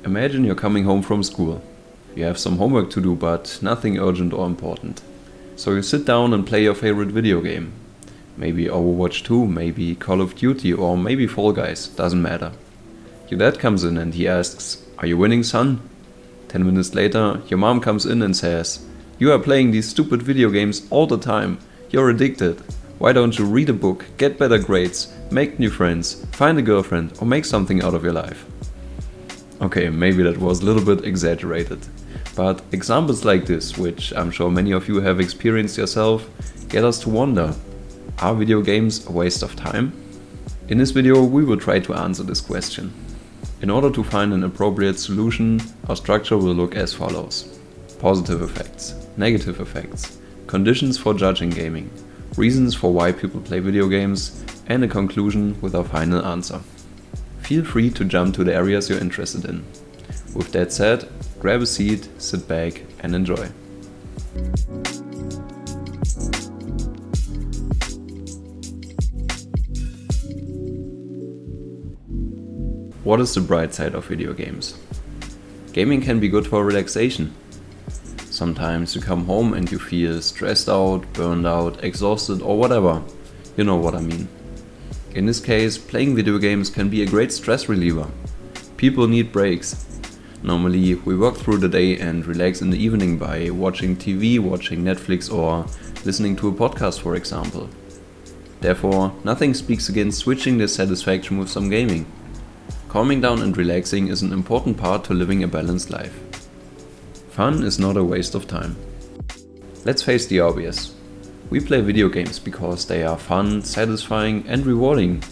Imagine you're coming home from school. You have some homework to do, but nothing urgent or important. So you sit down and play your favorite video game. Maybe Overwatch 2, maybe Call of Duty, or maybe Fall Guys, doesn't matter. Your dad comes in and he asks, "Are you winning, son?" 10 minutes later, your mom comes in and says, "You are playing these stupid video games all the time. You're addicted. Why don't you read a book, get better grades, make new friends, find a girlfriend, or make something out of your life?" Okay, maybe that was a little bit exaggerated. But examples like this, which I'm sure many of you have experienced yourself, get us to wonder, are video games a waste of time? In this video, we will try to answer this question. In order to find an appropriate solution, our structure will look as follows. Positive effects, negative effects, conditions for judging gaming, reasons for why people play video games, and a conclusion with our final answer. Feel free to jump to the areas you're interested in. With that said, grab a seat, sit back, and enjoy. What is the bright side of video games? Gaming can be good for relaxation. Sometimes you come home and you feel stressed out, burned out, exhausted, or whatever. You know what I mean. In this case, playing video games can be a great stress reliever. People need breaks. Normally, we work through the day and relax in the evening by watching TV, watching Netflix, or listening to a podcast, for example. Therefore, nothing speaks against switching this satisfaction with some gaming. Calming down and relaxing is an important part to living a balanced life. Fun is not a waste of time. Let's face the obvious. We play video games because they are fun, satisfying, and rewarding.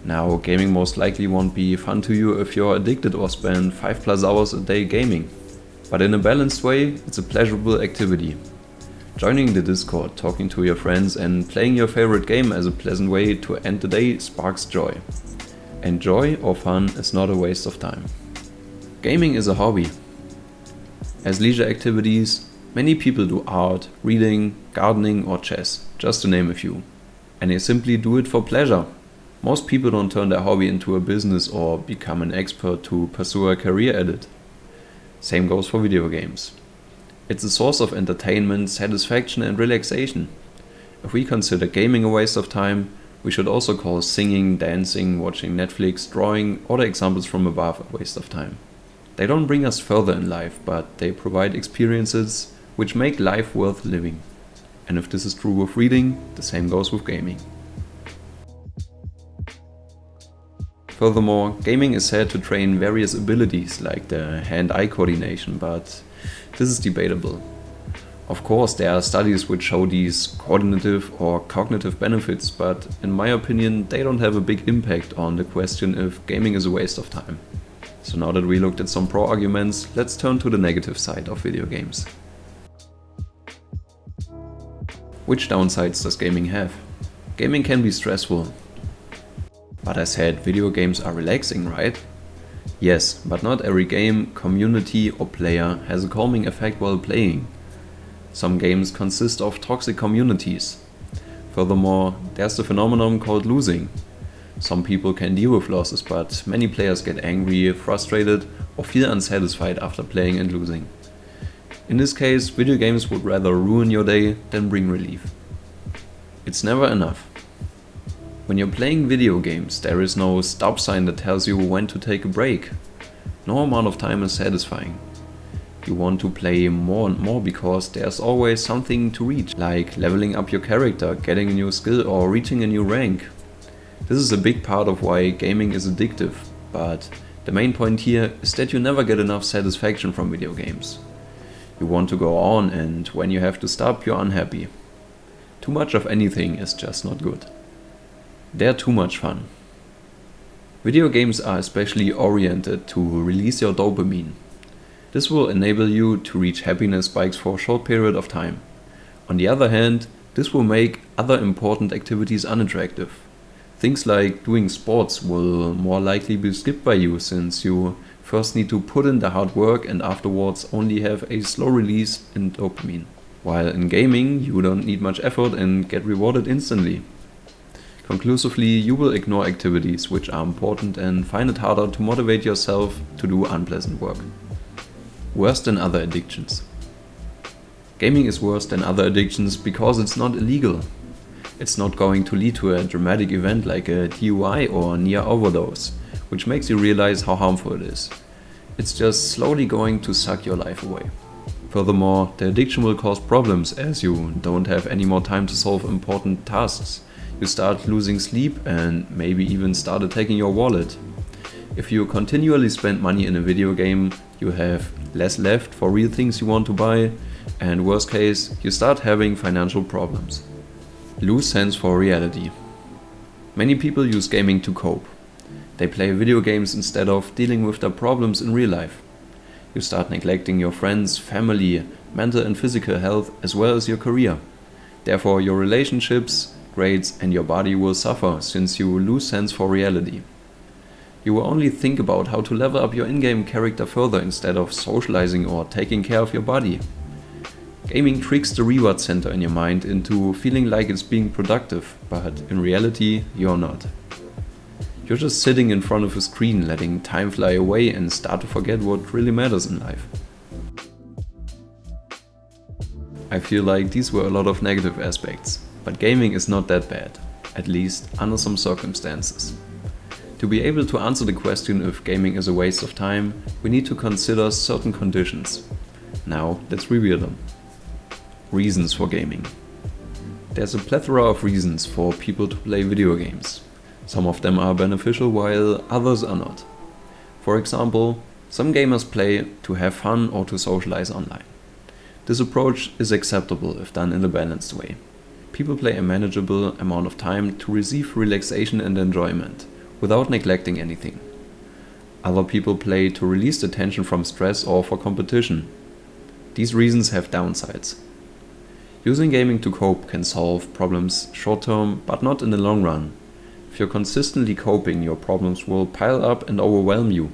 Now, gaming most likely won't be fun to you if you're addicted or spend 5+ hours a day gaming. But in a balanced way, it's a pleasurable activity. Joining the Discord, talking to your friends, and playing your favorite game as a pleasant way to end the day sparks joy. And joy or fun is not a waste of time. Gaming is a hobby. As leisure activities, many people do art, reading, gardening, or chess, just to name a few. And they simply do it for pleasure. Most people don't turn their hobby into a business or become an expert to pursue a career at it. Same goes for video games. It's a source of entertainment, satisfaction, and relaxation. If we consider gaming a waste of time, we should also call singing, dancing, watching Netflix, drawing, or the examples from above a waste of time. They don't bring us further in life, but they provide experiences which make life worth living. And if this is true with reading, the same goes with gaming. Furthermore, gaming is said to train various abilities like the hand-eye coordination, but this is debatable. Of course, there are studies which show these coordinative or cognitive benefits, but in my opinion, they don't have a big impact on the question if gaming is a waste of time. So now that we looked at some pro arguments, let's turn to the negative side of video games. Which downsides does gaming have? Gaming can be stressful. But I said video games are relaxing, right? Yes, but not every game, community, or player has a calming effect while playing. Some games consist of toxic communities. Furthermore, there's the phenomenon called losing. Some people can deal with losses, but many players get angry, frustrated, or feel unsatisfied after playing and losing. In this case, video games would rather ruin your day than bring relief. It's never enough. When you're playing video games, there is no stop sign that tells you when to take a break. No amount of time is satisfying. You want to play more and more because there's always something to reach, like leveling up your character, getting a new skill, or reaching a new rank. This is a big part of why gaming is addictive, but the main point here is that you never get enough satisfaction from video games. You want to go on, and when you have to stop, you're unhappy. Too much of anything is just not good. They're too much fun. Video games are especially oriented to release your dopamine. This will enable you to reach happiness spikes for a short period of time. On the other hand, this will make other important activities unattractive. Things like doing sports will more likely be skipped by you, since you first need to put in the hard work and afterwards only have a slow release in dopamine. While in gaming, you don't need much effort and get rewarded instantly. Conclusively, you will ignore activities which are important and find it harder to motivate yourself to do unpleasant work. Worse than other addictions. Gaming is worse than other addictions because it's not illegal. It's not going to lead to a dramatic event like a DUI or near overdose, which makes you realize how harmful it is. It's just slowly going to suck your life away. Furthermore, the addiction will cause problems as you don't have any more time to solve important tasks. You start losing sleep and maybe even start attacking your wallet. If you continually spend money in a video game, you have less left for real things you want to buy, and worst case, you start having financial problems. Lose sense for reality. Many people use gaming to cope. They play video games instead of dealing with their problems in real life. You start neglecting your friends, family, mental and physical health, as well as your career. Therefore, your relationships, grades and your body will suffer since you lose sense for reality. You will only think about how to level up your in-game character further instead of socializing or taking care of your body. Gaming tricks the reward center in your mind into feeling like it's being productive, but in reality, you're not. You're just sitting in front of a screen, letting time fly away and start to forget what really matters in life. I feel like these were a lot of negative aspects, but gaming is not that bad, at least under some circumstances. To be able to answer the question if gaming is a waste of time, we need to consider certain conditions. Now, let's reveal them. Reasons for gaming. There's a plethora of reasons for people to play video games. Some of them are beneficial while others are not. For example, some gamers play to have fun or to socialize online. This approach is acceptable if done in a balanced way. People play a manageable amount of time to receive relaxation and enjoyment, without neglecting anything. Other people play to release the tension from stress or for competition. These reasons have downsides. Using gaming to cope can solve problems short term, but not in the long run. If you're consistently coping, your problems will pile up and overwhelm you.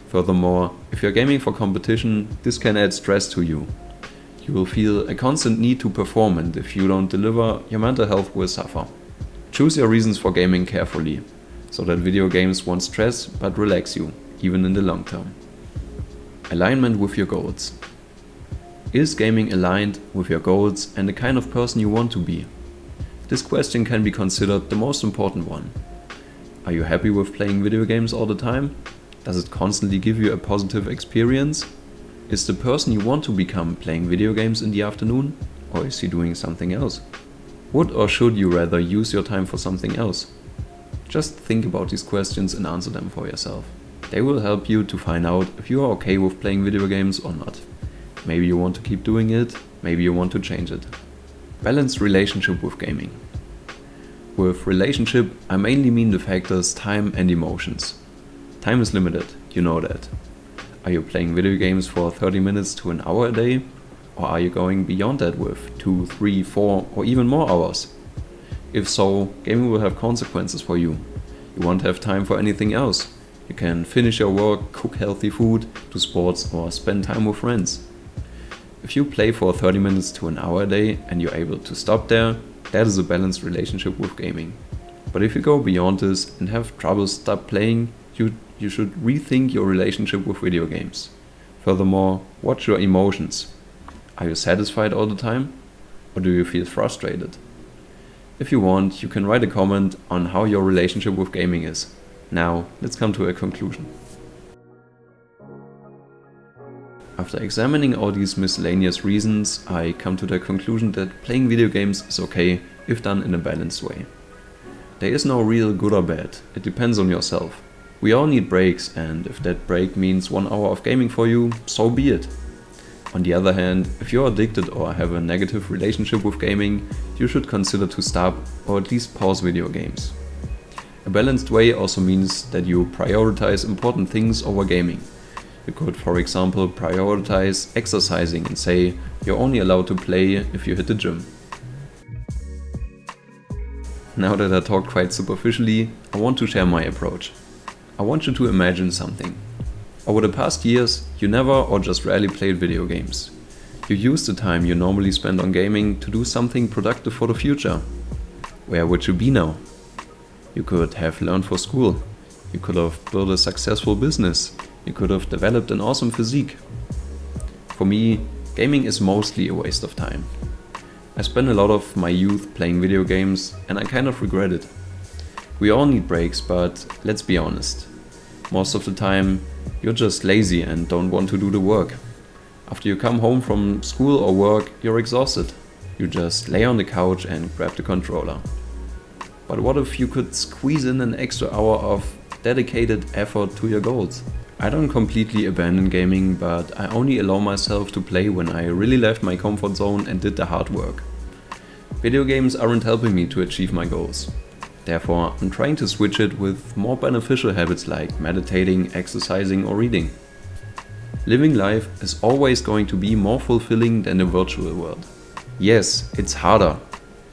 Furthermore, if you're gaming for competition, this can add stress to you. You will feel a constant need to perform, and if you don't deliver, your mental health will suffer. Choose your reasons for gaming carefully, so that video games won't stress but relax you, even in the long term. Alignment with your goals. Is gaming aligned with your goals and the kind of person you want to be? This question can be considered the most important one. Are you happy with playing video games all the time? Does it constantly give you a positive experience? Is the person you want to become playing video games in the afternoon? Or is he doing something else? Would or should you rather use your time for something else? Just think about these questions and answer them for yourself. They will help you to find out if you are okay with playing video games or not. Maybe you want to keep doing it, maybe you want to change it. Balanced relationship with gaming. With relationship, I mainly mean the factors time and emotions. Time is limited, you know that. Are you playing video games for 30 minutes to an hour a day? Or are you going beyond that with 2, 3, 4 or even more hours? If so, gaming will have consequences for you. You won't have time for anything else. You can finish your work, cook healthy food, do sports or spend time with friends. If you play for 30 minutes to an hour a day and you're able to stop there, that is a balanced relationship with gaming. But if you go beyond this and have trouble stop playing, you should rethink your relationship with video games. Furthermore, watch your emotions. Are you satisfied all the time? Or do you feel frustrated? If you want, you can write a comment on how your relationship with gaming is. Now, let's come to a conclusion. After examining all these miscellaneous reasons, I come to the conclusion that playing video games is okay if done in a balanced way. There is no real good or bad, it depends on yourself. We all need breaks, and if that break means 1 hour of gaming for you, so be it. On the other hand, if you're addicted or have a negative relationship with gaming, you should consider to stop or at least pause video games. A balanced way also means that you prioritize important things over gaming. You could, for example, prioritize exercising and say you're only allowed to play if you hit the gym. Now that I talked quite superficially, I want to share my approach. I want you to imagine something. Over the past years, you never or just rarely played video games. You used the time you normally spend on gaming to do something productive for the future. Where would you be now? You could have learned for school. You could have built a successful business. You could have developed an awesome physique. For me, gaming is mostly a waste of time. I spent a lot of my youth playing video games and I kind of regret it. We all need breaks, but let's be honest. Most of the time, you're just lazy and don't want to do the work. After you come home from school or work, you're exhausted. You just lay on the couch and grab the controller. But what if you could squeeze in an extra hour of dedicated effort to your goals? I don't completely abandon gaming, but I only allow myself to play when I really left my comfort zone and did the hard work. Video games aren't helping me to achieve my goals. Therefore, I'm trying to switch it with more beneficial habits like meditating, exercising or reading. Living life is always going to be more fulfilling than the virtual world. Yes, it's harder,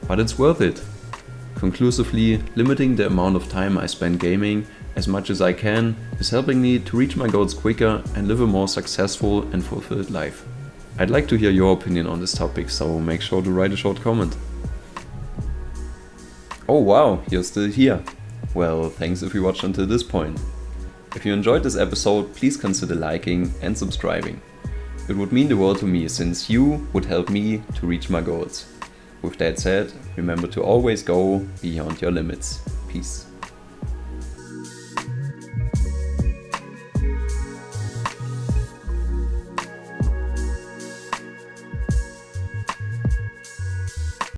but it's worth it. Conclusively, limiting the amount of time I spend gaming as much as I can is helping me to reach my goals quicker and live a more successful and fulfilled life. I'd like to hear your opinion on this topic, so make sure to write a short comment. Oh wow, you're still here. Well, thanks if you watched until this point. If you enjoyed this episode, please consider liking and subscribing. It would mean the world to me since you would help me to reach my goals. With that said, remember to always go beyond your limits. Peace.